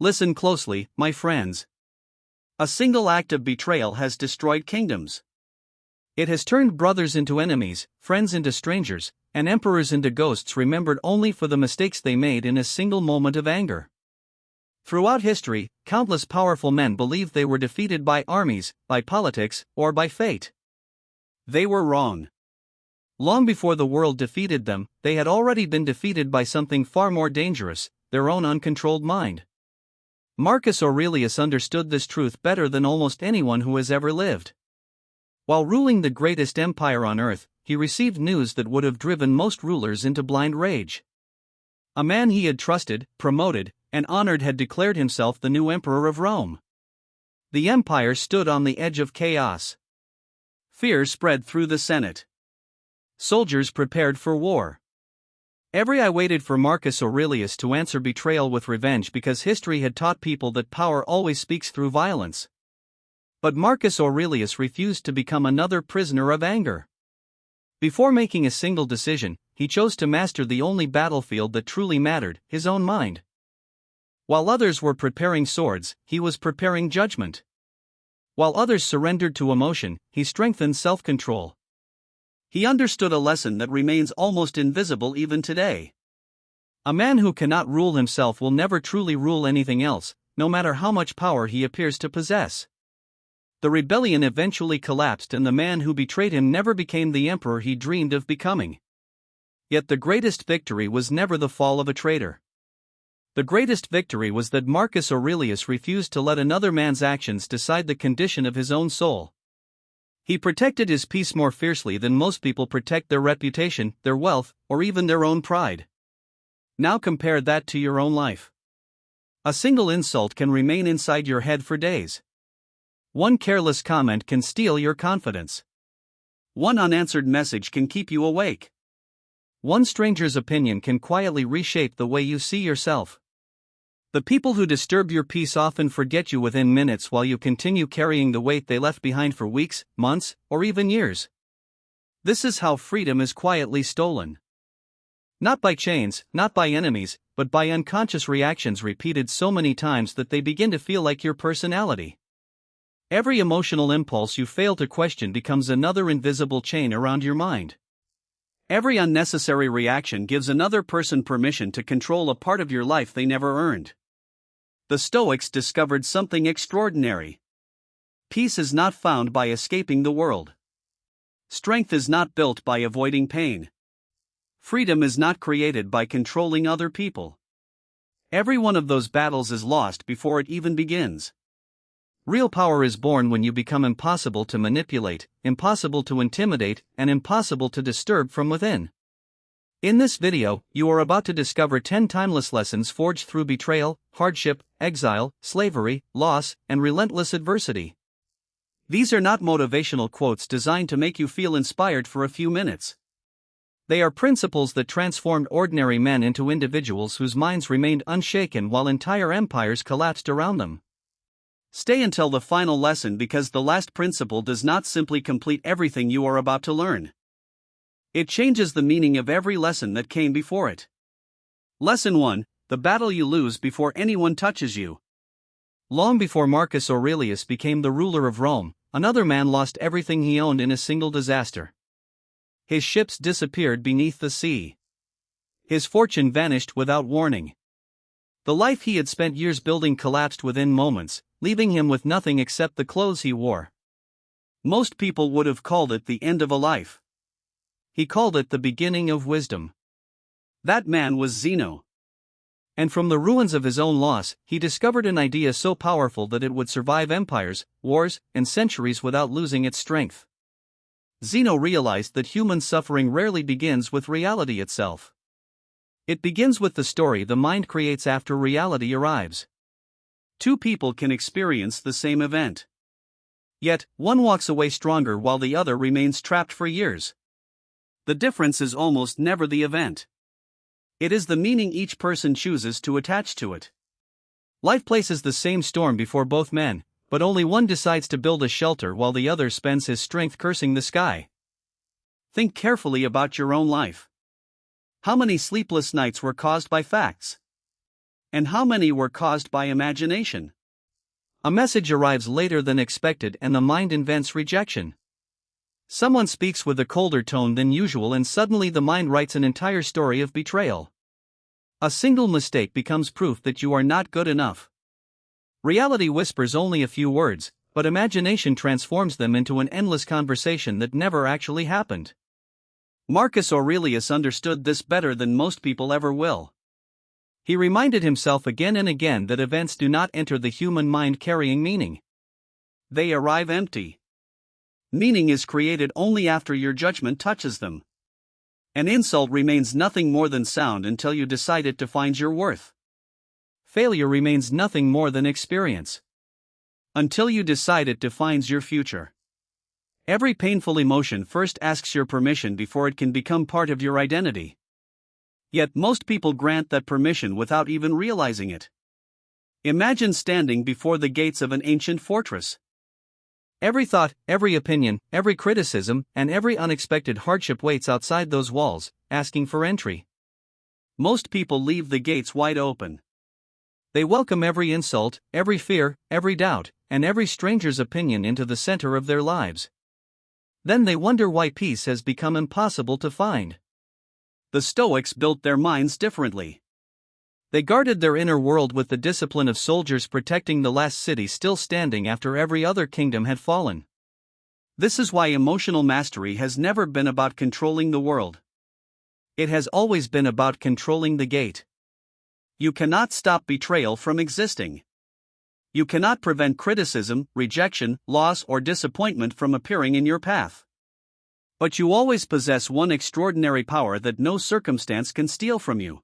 Listen closely, my friends. A single act of betrayal has destroyed kingdoms. It has turned brothers into enemies, friends into strangers, and emperors into ghosts remembered only for the mistakes they made in a single moment of anger. Throughout history, countless powerful men believed they were defeated by armies, by politics, or by fate. They were wrong. Long before the world defeated them, they had already been defeated by something far more dangerous, their own uncontrolled mind. Marcus Aurelius understood this truth better than almost anyone who has ever lived. While ruling the greatest empire on earth, he received news that would have driven most rulers into blind rage. A man he had trusted, promoted, and honored had declared himself the new emperor of Rome. The empire stood on the edge of chaos. Fear spread through the Senate. Soldiers prepared for war. Every eye waited for Marcus Aurelius to answer betrayal with revenge because history had taught people that power always speaks through violence. But Marcus Aurelius refused to become another prisoner of anger. Before making a single decision, he chose to master the only battlefield that truly mattered, his own mind. While others were preparing swords, he was preparing judgment. While others surrendered to emotion, he strengthened self-control. He understood a lesson that remains almost invisible even today. A man who cannot rule himself will never truly rule anything else, no matter how much power he appears to possess. The rebellion eventually collapsed and the man who betrayed him never became the emperor he dreamed of becoming. Yet the greatest victory was never the fall of a traitor. The greatest victory was that Marcus Aurelius refused to let another man's actions decide the condition of his own soul. He protected his peace more fiercely than most people protect their reputation, their wealth, or even their own pride. Now compare that to your own life. A single insult can remain inside your head for days. One careless comment can steal your confidence. One unanswered message can keep you awake. One stranger's opinion can quietly reshape the way you see yourself. The people who disturb your peace often forget you within minutes while you continue carrying the weight they left behind for weeks, months, or even years. This is how freedom is quietly stolen. Not by chains, not by enemies, but by unconscious reactions repeated so many times that they begin to feel like your personality. Every emotional impulse you fail to question becomes another invisible chain around your mind. Every unnecessary reaction gives another person permission to control a part of your life they never earned. The Stoics discovered something extraordinary. Peace is not found by escaping the world. Strength is not built by avoiding pain. Freedom is not created by controlling other people. Every one of those battles is lost before it even begins. Real power is born when you become impossible to manipulate, impossible to intimidate, and impossible to disturb from within. In this video, you are about to discover 10 timeless lessons forged through betrayal, hardship, exile, slavery, loss, and relentless adversity. These are not motivational quotes designed to make you feel inspired for a few minutes. They are principles that transformed ordinary men into individuals whose minds remained unshaken while entire empires collapsed around them. Stay until the final lesson because the last principle does not simply complete everything you are about to learn. It changes the meaning of every lesson that came before it. Lesson 1: The battle you lose before anyone touches you. Long before Marcus Aurelius became the ruler of Rome, another man lost everything he owned in a single disaster. His ships disappeared beneath the sea. His fortune vanished without warning. The life he had spent years building collapsed within moments, leaving him with nothing except the clothes he wore. Most people would have called it the end of a life. He called it the beginning of wisdom. That man was Zeno. And from the ruins of his own loss, he discovered an idea so powerful that it would survive empires, wars, and centuries without losing its strength. Zeno realized that human suffering rarely begins with reality itself. It begins with the story the mind creates after reality arrives. Two people can experience the same event. Yet, one walks away stronger while the other remains trapped for years. The difference is almost never the event. It is the meaning each person chooses to attach to it. Life places the same storm before both men, but only one decides to build a shelter while the other spends his strength cursing the sky. Think carefully about your own life. How many sleepless nights were caused by facts? And how many were caused by imagination? A message arrives later than expected and the mind invents rejection. Someone speaks with a colder tone than usual and suddenly the mind writes an entire story of betrayal. A single mistake becomes proof that you are not good enough. Reality whispers only a few words, but imagination transforms them into an endless conversation that never actually happened. Marcus Aurelius understood this better than most people ever will. He reminded himself again and again that events do not enter the human mind carrying meaning. They arrive empty. Meaning is created only after your judgment touches them. An insult remains nothing more than sound until you decide it defines your worth. Failure remains nothing more than experience. Until you decide it defines your future. Every painful emotion first asks your permission before it can become part of your identity. Yet most people grant that permission without even realizing it. Imagine standing before the gates of an ancient fortress. Every thought, every opinion, every criticism, and every unexpected hardship waits outside those walls, asking for entry. Most people leave the gates wide open. They welcome every insult, every fear, every doubt, and every stranger's opinion into the center of their lives. Then they wonder why peace has become impossible to find. The Stoics built their minds differently. They guarded their inner world with the discipline of soldiers protecting the last city still standing after every other kingdom had fallen. This is why emotional mastery has never been about controlling the world. It has always been about controlling the gate. You cannot stop betrayal from existing. You cannot prevent criticism, rejection, loss, or disappointment from appearing in your path. But you always possess one extraordinary power that no circumstance can steal from you.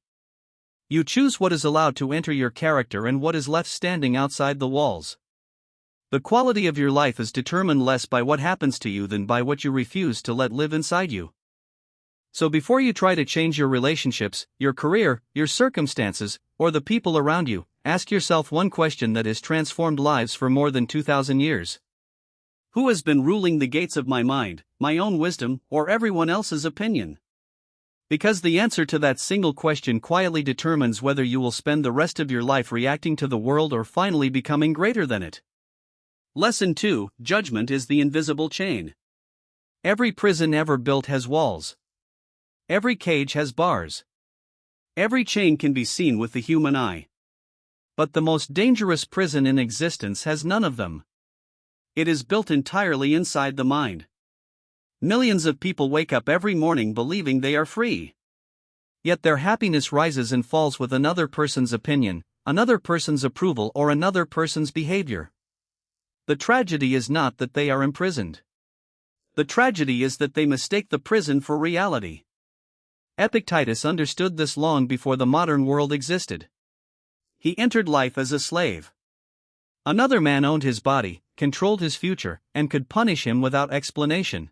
You choose what is allowed to enter your character and what is left standing outside the walls. The quality of your life is determined less by what happens to you than by what you refuse to let live inside you. So before you try to change your relationships, your career, your circumstances, or the people around you, ask yourself one question that has transformed lives for more than 2,000 years. Who has been ruling the gates of my mind, my own wisdom, or everyone else's opinion? Because the answer to that single question quietly determines whether you will spend the rest of your life reacting to the world or finally becoming greater than it. Lesson 2: Judgment is the invisible chain. Every prison ever built has walls. Every cage has bars. Every chain can be seen with the human eye. But the most dangerous prison in existence has none of them. It is built entirely inside the mind. Millions of people wake up every morning believing they are free. Yet their happiness rises and falls with another person's opinion, another person's approval, or another person's behavior. The tragedy is not that they are imprisoned. The tragedy is that they mistake the prison for reality. Epictetus understood this long before the modern world existed. He entered life as a slave. Another man owned his body, controlled his future, and could punish him without explanation.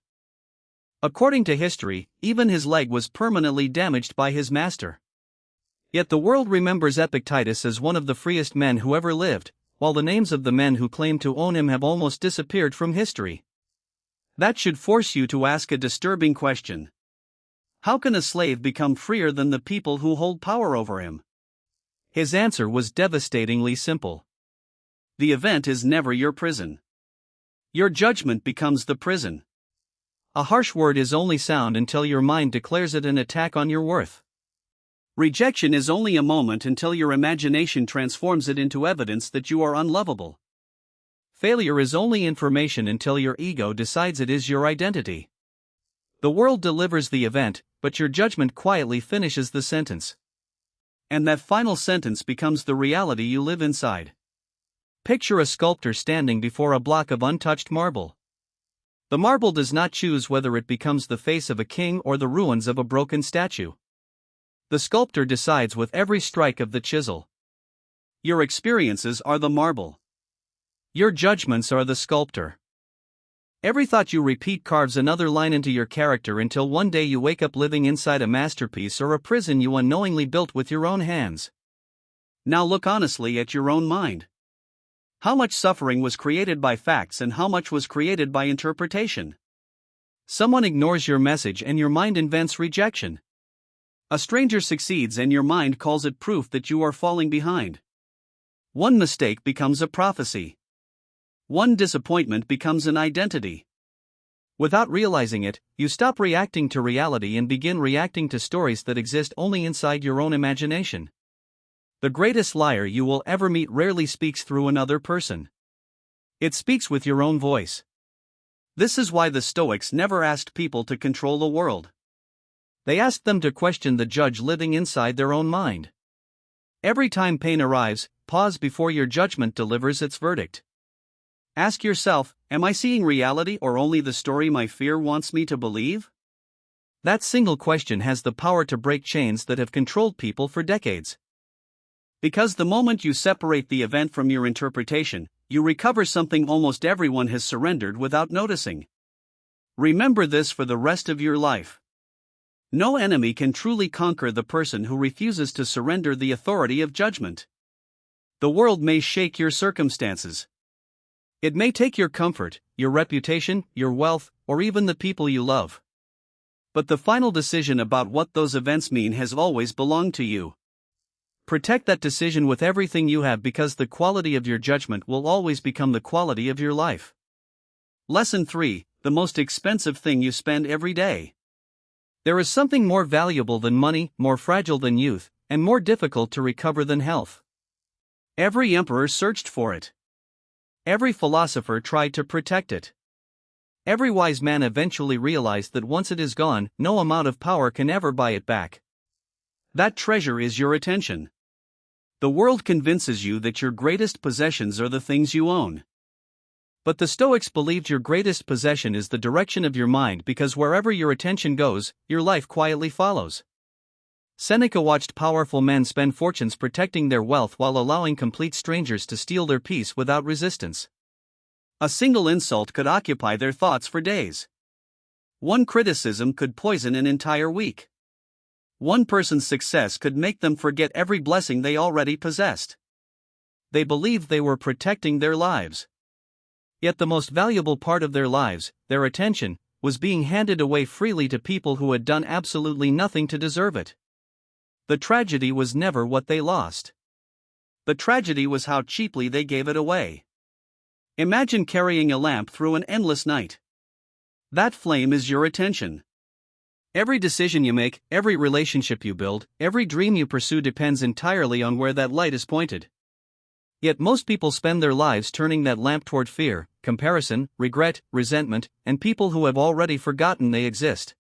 According to history, even his leg was permanently damaged by his master. Yet the world remembers Epictetus as one of the freest men who ever lived, while the names of the men who claim to own him have almost disappeared from history. That should force you to ask a disturbing question. How can a slave become freer than the people who hold power over him? His answer was devastatingly simple. The event is never your prison. Your judgment becomes the prison. A harsh word is only sound until your mind declares it an attack on your worth. Rejection is only a moment until your imagination transforms it into evidence that you are unlovable. Failure is only information until your ego decides it is your identity. The world delivers the event, but your judgment quietly finishes the sentence. And that final sentence becomes the reality you live inside. Picture a sculptor standing before a block of untouched marble. The marble does not choose whether it becomes the face of a king or the ruins of a broken statue. The sculptor decides with every strike of the chisel. Your experiences are the marble. Your judgments are the sculptor. Every thought you repeat carves another line into your character until one day you wake up living inside a masterpiece or a prison you unknowingly built with your own hands. Now look honestly at your own mind. How much suffering was created by facts and how much was created by interpretation? Someone ignores your message and your mind invents rejection. A stranger succeeds and your mind calls it proof that you are falling behind. One mistake becomes a prophecy. One disappointment becomes an identity. Without realizing it, you stop reacting to reality and begin reacting to stories that exist only inside your own imagination. The greatest liar you will ever meet rarely speaks through another person. It speaks with your own voice. This is why the Stoics never asked people to control the world. They asked them to question the judge living inside their own mind. Every time pain arrives, pause before your judgment delivers its verdict. Ask yourself, am I seeing reality or only the story my fear wants me to believe? That single question has the power to break chains that have controlled people for decades. Because the moment you separate the event from your interpretation, you recover something almost everyone has surrendered without noticing. Remember this for the rest of your life. No enemy can truly conquer the person who refuses to surrender the authority of judgment. The world may shake your circumstances. It may take your comfort, your reputation, your wealth, or even the people you love. But the final decision about what those events mean has always belonged to you. Protect that decision with everything you have because the quality of your judgment will always become the quality of your life. Lesson 3: The most expensive thing you spend every day. There is something more valuable than money, more fragile than youth, and more difficult to recover than health. Every emperor searched for it. Every philosopher tried to protect it. Every wise man eventually realized that once it is gone, no amount of power can ever buy it back. That treasure is your attention. The world convinces you that your greatest possessions are the things you own. But the Stoics believed your greatest possession is the direction of your mind because wherever your attention goes, your life quietly follows. Seneca watched powerful men spend fortunes protecting their wealth while allowing complete strangers to steal their peace without resistance. A single insult could occupy their thoughts for days. One criticism could poison an entire week. One person's success could make them forget every blessing they already possessed. They believed they were protecting their lives. Yet the most valuable part of their lives, their attention, was being handed away freely to people who had done absolutely nothing to deserve it. The tragedy was never what they lost. The tragedy was how cheaply they gave it away. Imagine carrying a lamp through an endless night. That flame is your attention. Every decision you make, every relationship you build, every dream you pursue depends entirely on where that light is pointed. Yet most people spend their lives turning that lamp toward fear, comparison, regret, resentment, and people who have already forgotten they exist.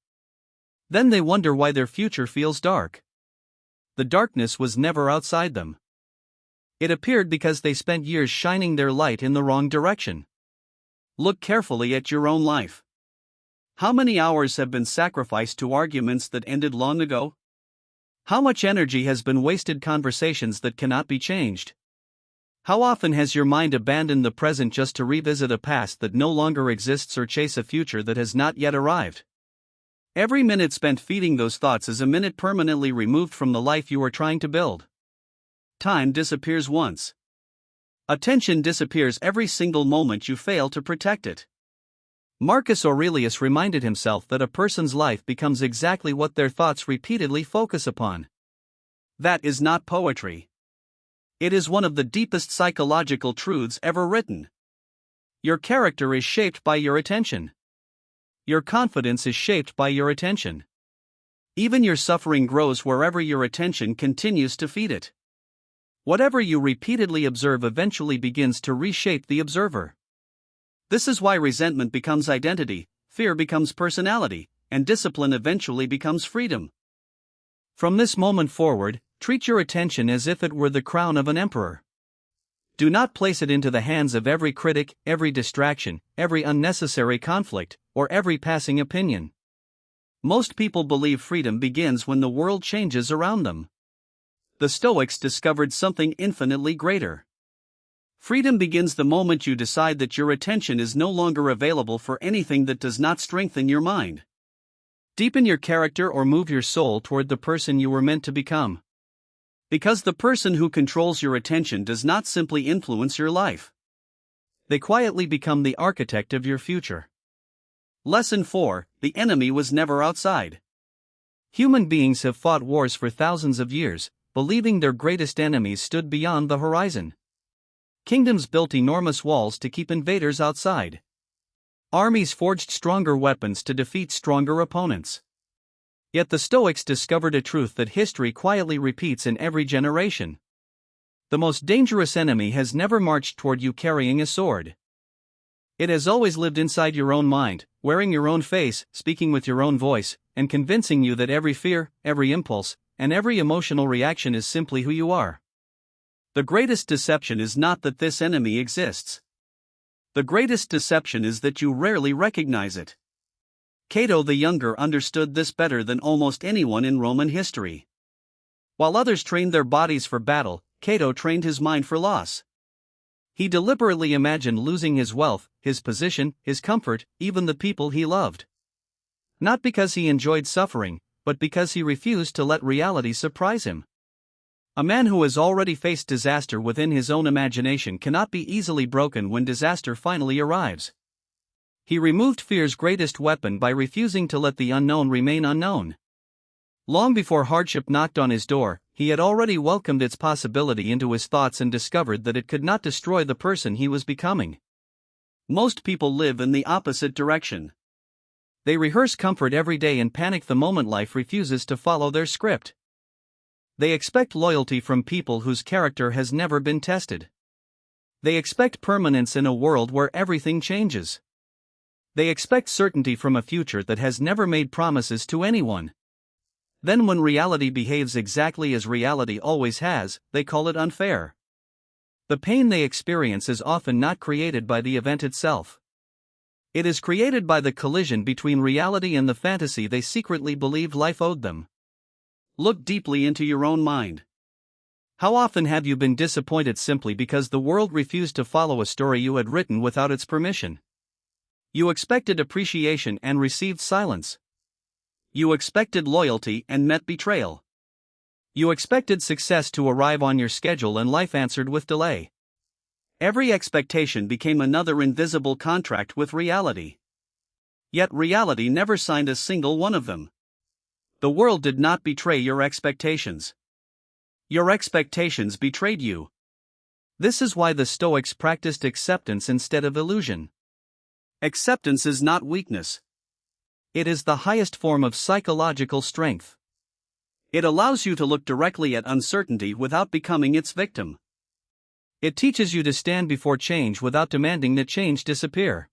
Then they wonder why their future feels dark. The darkness was never outside them. It appeared because they spent years shining their light in the wrong direction. Look carefully at your own life. How many hours have been sacrificed to arguments that ended long ago? How much energy has been wasted conversations that cannot be changed? How often has your mind abandoned the present just to revisit a past that no longer exists or chase a future that has not yet arrived? Every minute spent feeding those thoughts is a minute permanently removed from the life you are trying to build. Time disappears once. Attention disappears every single moment you fail to protect it. Marcus Aurelius reminded himself that a person's life becomes exactly what their thoughts repeatedly focus upon. That is not poetry. It is one of the deepest psychological truths ever written. Your character is shaped by your attention. Your confidence is shaped by your attention. Even your suffering grows wherever your attention continues to feed it. Whatever you repeatedly observe eventually begins to reshape the observer. This is why resentment becomes identity, fear becomes personality, and discipline eventually becomes freedom. From this moment forward, treat your attention as if it were the crown of an emperor. Do not place it into the hands of every critic, every distraction, every unnecessary conflict, or every passing opinion. Most people believe freedom begins when the world changes around them. The Stoics discovered something infinitely greater. Freedom begins the moment you decide that your attention is no longer available for anything that does not strengthen your mind. Deepen your character or move your soul toward the person you were meant to become. Because the person who controls your attention does not simply influence your life. They quietly become the architect of your future. Lesson 4: The enemy was never outside. Human beings have fought wars for thousands of years, believing their greatest enemies stood beyond the horizon. Kingdoms built enormous walls to keep invaders outside. Armies forged stronger weapons to defeat stronger opponents. Yet the Stoics discovered a truth that history quietly repeats in every generation. The most dangerous enemy has never marched toward you carrying a sword. It has always lived inside your own mind, wearing your own face, speaking with your own voice, and convincing you that every fear, every impulse, and every emotional reaction is simply who you are. The greatest deception is not that this enemy exists. The greatest deception is that you rarely recognize it. Cato the Younger understood this better than almost anyone in Roman history. While others trained their bodies for battle, Cato trained his mind for loss. He deliberately imagined losing his wealth, his position, his comfort, even the people he loved. Not because he enjoyed suffering, but because he refused to let reality surprise him. A man who has already faced disaster within his own imagination cannot be easily broken when disaster finally arrives. He removed fear's greatest weapon by refusing to let the unknown remain unknown. Long before hardship knocked on his door, he had already welcomed its possibility into his thoughts and discovered that it could not destroy the person he was becoming. Most people live in the opposite direction. They rehearse comfort every day and panic the moment life refuses to follow their script. They expect loyalty from people whose character has never been tested. They expect permanence in a world where everything changes. They expect certainty from a future that has never made promises to anyone. Then when reality behaves exactly as reality always has, they call it unfair. The pain they experience is often not created by the event itself. It is created by the collision between reality and the fantasy they secretly believed life owed them. Look deeply into your own mind. How often have you been disappointed simply because the world refused to follow a story you had written without its permission? You expected appreciation and received silence. You expected loyalty and met betrayal. You expected success to arrive on your schedule and life answered with delay. Every expectation became another invisible contract with reality. Yet reality never signed a single one of them. The world did not betray your expectations. Your expectations betrayed you. This is why the Stoics practiced acceptance instead of illusion. Acceptance is not weakness. It is the highest form of psychological strength. It allows you to look directly at uncertainty without becoming its victim. It teaches you to stand before change without demanding that change disappear.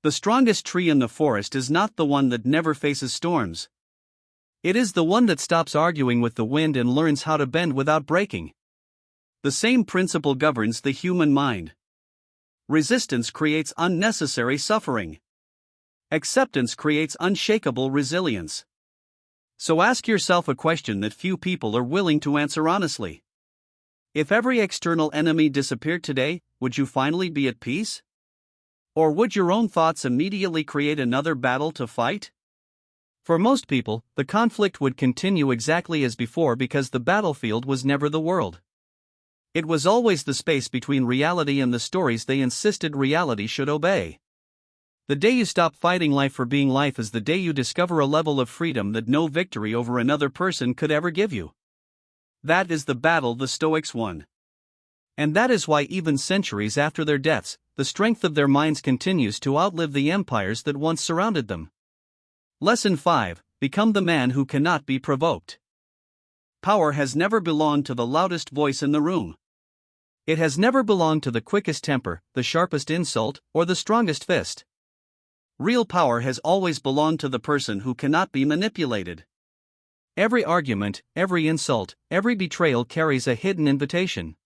The strongest tree in the forest is not the one that never faces storms. It is the one that stops arguing with the wind and learns how to bend without breaking. The same principle governs the human mind. Resistance creates unnecessary suffering. Acceptance creates unshakable resilience. So ask yourself a question that few people are willing to answer honestly. If every external enemy disappeared today, would you finally be at peace? Or would your own thoughts immediately create another battle to fight? For most people, the conflict would continue exactly as before because the battlefield was never the world. It was always the space between reality and the stories they insisted reality should obey. The day you stop fighting life for being life is the day you discover a level of freedom that no victory over another person could ever give you. That is the battle the Stoics won. And that is why even centuries after their deaths, the strength of their minds continues to outlive the empires that once surrounded them. Lesson 5: Become the man who cannot be provoked. Power has never belonged to the loudest voice in the room. It has never belonged to the quickest temper, the sharpest insult, or the strongest fist. Real power has always belonged to the person who cannot be manipulated. Every argument, every insult, every betrayal carries a hidden invitation.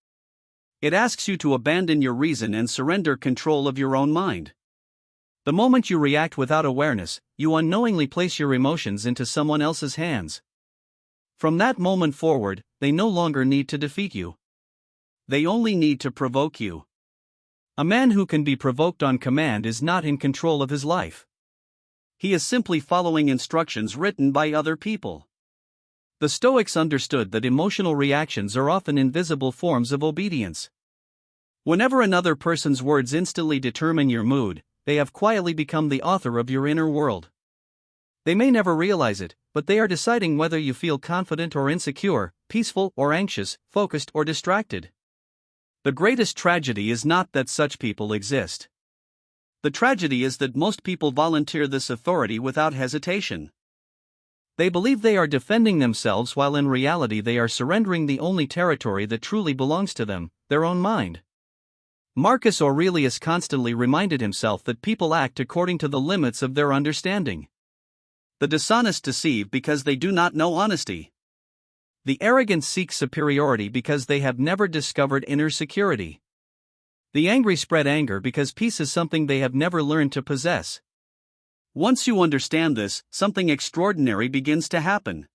It asks you to abandon your reason and surrender control of your own mind. The moment you react without awareness, you unknowingly place your emotions into someone else's hands. From that moment forward, they no longer need to defeat you. They only need to provoke you. A man who can be provoked on command is not in control of his life. He is simply following instructions written by other people. The Stoics understood that emotional reactions are often invisible forms of obedience. Whenever another person's words instantly determine your mood, they have quietly become the author of your inner world. They may never realize it, but they are deciding whether you feel confident or insecure, peaceful or anxious, focused or distracted. The greatest tragedy is not that such people exist. The tragedy is that most people volunteer this authority without hesitation. They believe they are defending themselves while in reality they are surrendering the only territory that truly belongs to them, their own mind. Marcus Aurelius constantly reminded himself that people act according to the limits of their understanding. The dishonest deceive because they do not know honesty. The arrogant seek superiority because they have never discovered inner security. The angry spread anger because peace is something they have never learned to possess. Once you understand this, something extraordinary begins to happen.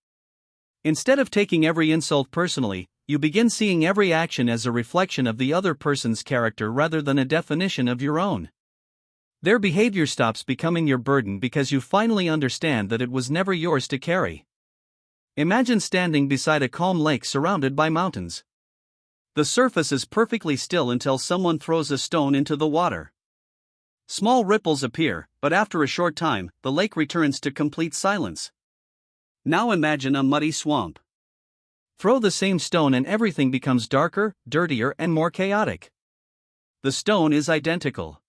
Instead of taking every insult personally, you begin seeing every action as a reflection of the other person's character rather than a definition of your own. Their behavior stops becoming your burden because you finally understand that it was never yours to carry. Imagine standing beside a calm lake surrounded by mountains. The surface is perfectly still until someone throws a stone into the water. Small ripples appear, but after a short time, the lake returns to complete silence. Now imagine a muddy swamp. Throw the same stone and everything becomes darker, dirtier, and more chaotic. The stone is identical.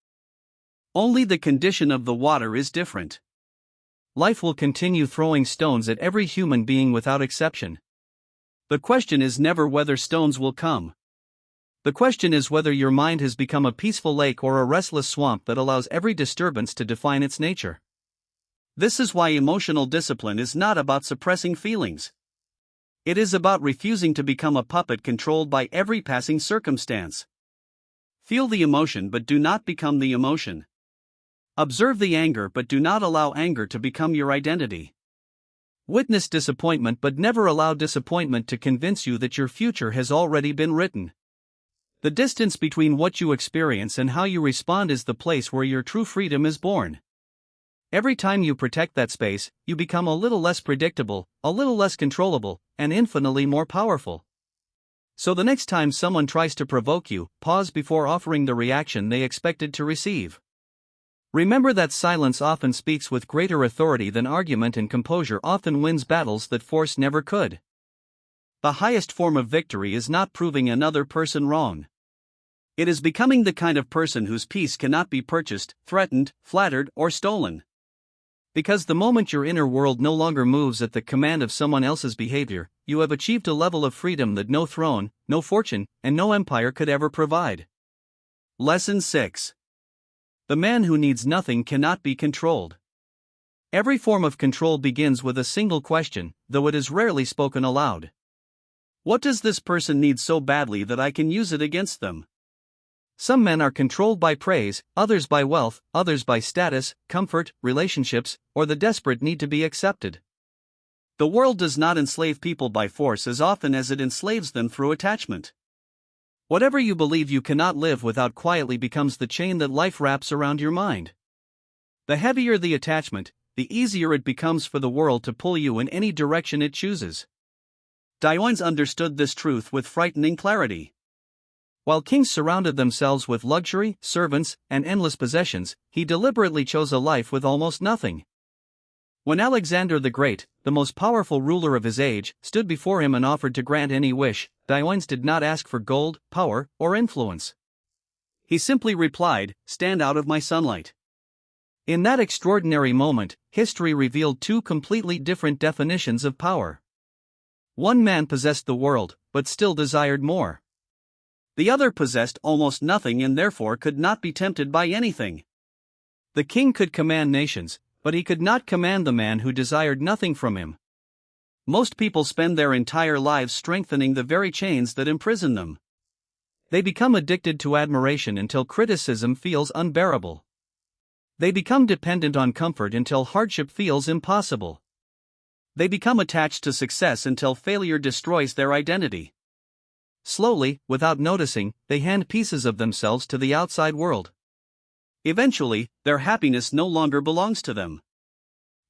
Only the condition of the water is different. Life will continue throwing stones at every human being without exception. The question is never whether stones will come. The question is whether your mind has become a peaceful lake or a restless swamp that allows every disturbance to define its nature. This is why emotional discipline is not about suppressing feelings. It is about refusing to become a puppet controlled by every passing circumstance. Feel the emotion but do not become the emotion. Observe the anger but do not allow anger to become your identity. Witness disappointment but never allow disappointment to convince you that your future has already been written. The distance between what you experience and how you respond is the place where your true freedom is born. Every time you protect that space, you become a little less predictable, a little less controllable, and infinitely more powerful. So the next time someone tries to provoke you, pause before offering the reaction they expected to receive. Remember that silence often speaks with greater authority than argument, and composure often wins battles that force never could. The highest form of victory is not proving another person wrong. It is becoming the kind of person whose peace cannot be purchased, threatened, flattered, or stolen. Because the moment your inner world no longer moves at the command of someone else's behavior, you have achieved a level of freedom that no throne, no fortune, and no empire could ever provide. Lesson 6. The man who needs nothing cannot be controlled. Every form of control begins with a single question, though it is rarely spoken aloud. What does this person need so badly that I can use it against them? Some men are controlled by praise, others by wealth, others by status, comfort, relationships, or the desperate need to be accepted. The world does not enslave people by force as often as it enslaves them through attachment. Whatever you believe you cannot live without quietly becomes the chain that life wraps around your mind. The heavier the attachment, the easier it becomes for the world to pull you in any direction it chooses. Diogenes understood this truth with frightening clarity. While kings surrounded themselves with luxury, servants, and endless possessions, he deliberately chose a life with almost nothing. When Alexander the Great, the most powerful ruler of his age, stood before him and offered to grant any wish, Diogenes did not ask for gold, power, or influence. He simply replied, "Stand out of my sunlight." In that extraordinary moment, history revealed two completely different definitions of power. One man possessed the world, but still desired more. The other possessed almost nothing and therefore could not be tempted by anything. The king could command nations, but he could not command the man who desired nothing from him. Most people spend their entire lives strengthening the very chains that imprison them. They become addicted to admiration until criticism feels unbearable. They become dependent on comfort until hardship feels impossible. They become attached to success until failure destroys their identity. Slowly, without noticing, they hand pieces of themselves to the outside world. Eventually, their happiness no longer belongs to them.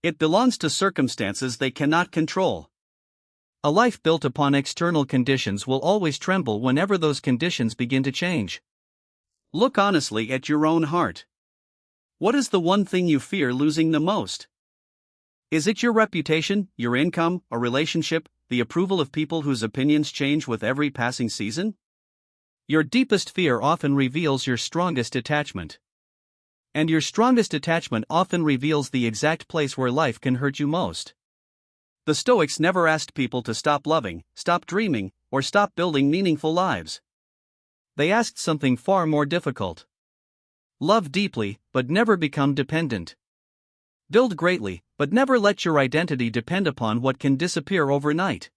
It belongs to circumstances they cannot control. A life built upon external conditions will always tremble whenever those conditions begin to change. Look honestly at your own heart. What is the one thing you fear losing the most? Is it your reputation, your income, a relationship, the approval of people whose opinions change with every passing season? Your deepest fear often reveals your strongest attachment. And your strongest attachment often reveals the exact place where life can hurt you most. The Stoics never asked people to stop loving, stop dreaming, or stop building meaningful lives. They asked something far more difficult. Love deeply, but never become dependent. Build greatly, but never let your identity depend upon what can disappear overnight.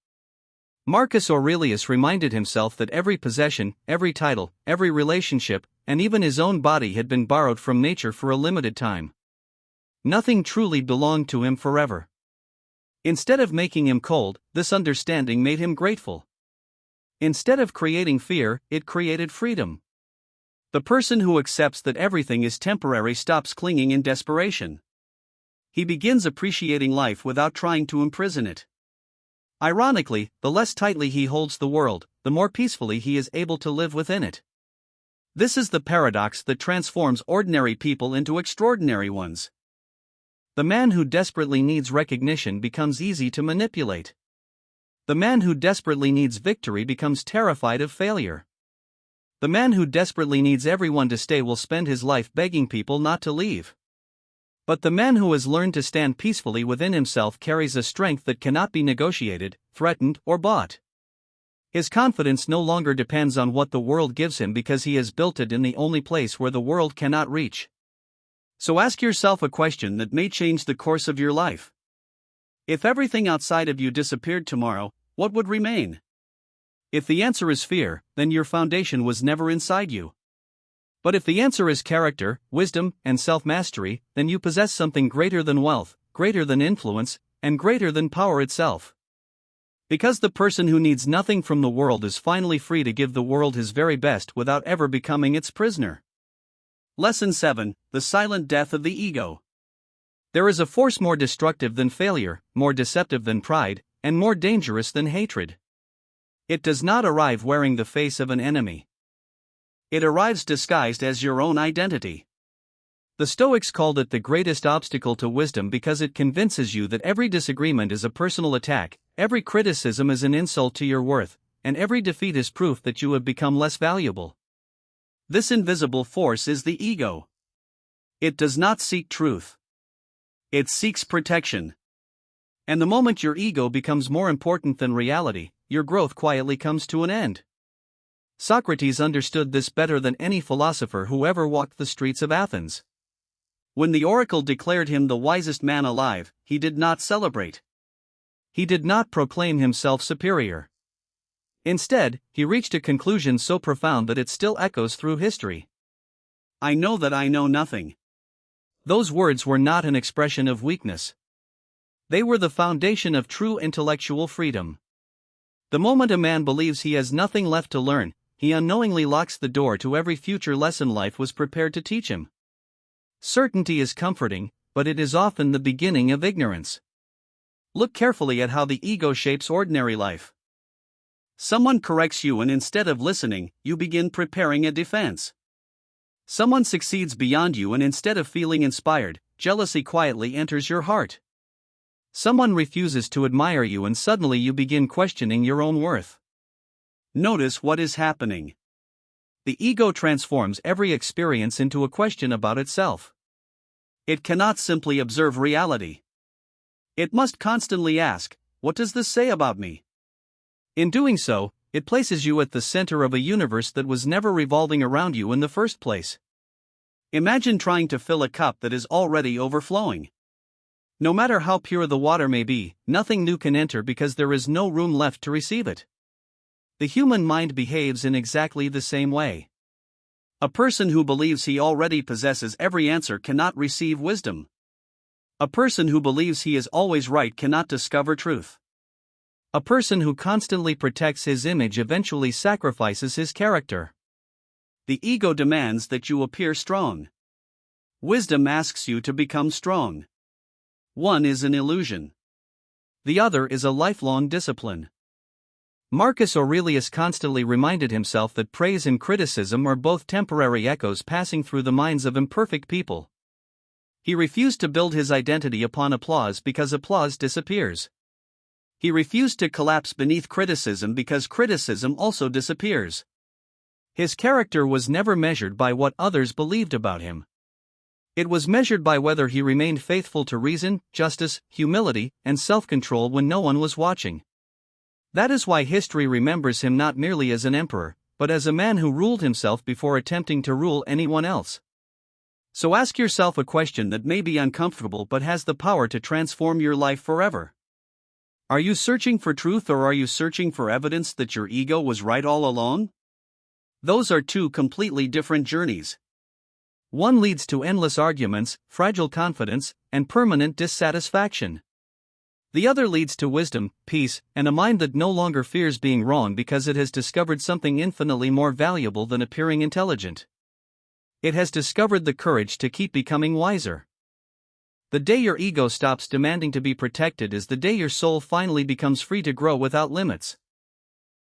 Marcus Aurelius reminded himself that every possession, every title, every relationship, and even his own body had been borrowed from nature for a limited time. Nothing truly belonged to him forever. Instead of making him cold, this understanding made him grateful. Instead of creating fear, it created freedom. The person who accepts that everything is temporary stops clinging in desperation. He begins appreciating life without trying to imprison it. Ironically, the less tightly he holds the world, the more peacefully he is able to live within it. This is the paradox that transforms ordinary people into extraordinary ones. The man who desperately needs recognition becomes easy to manipulate. The man who desperately needs victory becomes terrified of failure. The man who desperately needs everyone to stay will spend his life begging people not to leave. But the man who has learned to stand peacefully within himself carries a strength that cannot be negotiated, threatened, or bought. His confidence no longer depends on what the world gives him because he has built it in the only place where the world cannot reach. So ask yourself a question that may change the course of your life. If everything outside of you disappeared tomorrow, what would remain? If the answer is fear, then your foundation was never inside you. But if the answer is character, wisdom, and self-mastery, then you possess something greater than wealth, greater than influence, and greater than power itself. Because the person who needs nothing from the world is finally free to give the world his very best without ever becoming its prisoner. Lesson 7: The Silent Death of the Ego. There is a force more destructive than failure, more deceptive than pride, and more dangerous than hatred. It does not arrive wearing the face of an enemy. It arrives disguised as your own identity. The Stoics called it the greatest obstacle to wisdom because it convinces you that every disagreement is a personal attack, every criticism is an insult to your worth, and every defeat is proof that you have become less valuable. This invisible force is the ego. It does not seek truth. It seeks protection. And the moment your ego becomes more important than reality, your growth quietly comes to an end. Socrates understood this better than any philosopher who ever walked the streets of Athens. When the oracle declared him the wisest man alive, he did not celebrate. He did not proclaim himself superior. Instead, he reached a conclusion so profound that it still echoes through history. I know that I know nothing. Those words were not an expression of weakness. They were the foundation of true intellectual freedom. The moment a man believes he has nothing left to learn, he unknowingly locks the door to every future lesson life was prepared to teach him. Certainty is comforting, but it is often the beginning of ignorance. Look carefully at how the ego shapes ordinary life. Someone corrects you and instead of listening, you begin preparing a defense. Someone succeeds beyond you and instead of feeling inspired, jealousy quietly enters your heart. Someone refuses to admire you and suddenly you begin questioning your own worth. Notice what is happening. The ego transforms every experience into a question about itself. It cannot simply observe reality. It must constantly ask, what does this say about me? In doing so, it places you at the center of a universe that was never revolving around you in the first place. Imagine trying to fill a cup that is already overflowing. No matter how pure the water may be, nothing new can enter because there is no room left to receive it. The human mind behaves in exactly the same way. A person who believes he already possesses every answer cannot receive wisdom. A person who believes he is always right cannot discover truth. A person who constantly protects his image eventually sacrifices his character. The ego demands that you appear strong. Wisdom asks you to become strong. One is an illusion. The other is a lifelong discipline. Marcus Aurelius constantly reminded himself that praise and criticism are both temporary echoes passing through the minds of imperfect people. He refused to build his identity upon applause because applause disappears. He refused to collapse beneath criticism because criticism also disappears. His character was never measured by what others believed about him. It was measured by whether he remained faithful to reason, justice, humility, and self-control when no one was watching. That is why history remembers him not merely as an emperor, but as a man who ruled himself before attempting to rule anyone else. So ask yourself a question that may be uncomfortable but has the power to transform your life forever. Are you searching for truth, or are you searching for evidence that your ego was right all along? Those are two completely different journeys. One leads to endless arguments, fragile confidence, and permanent dissatisfaction. The other leads to wisdom, peace, and a mind that no longer fears being wrong because it has discovered something infinitely more valuable than appearing intelligent. It has discovered the courage to keep becoming wiser. The day your ego stops demanding to be protected is the day your soul finally becomes free to grow without limits.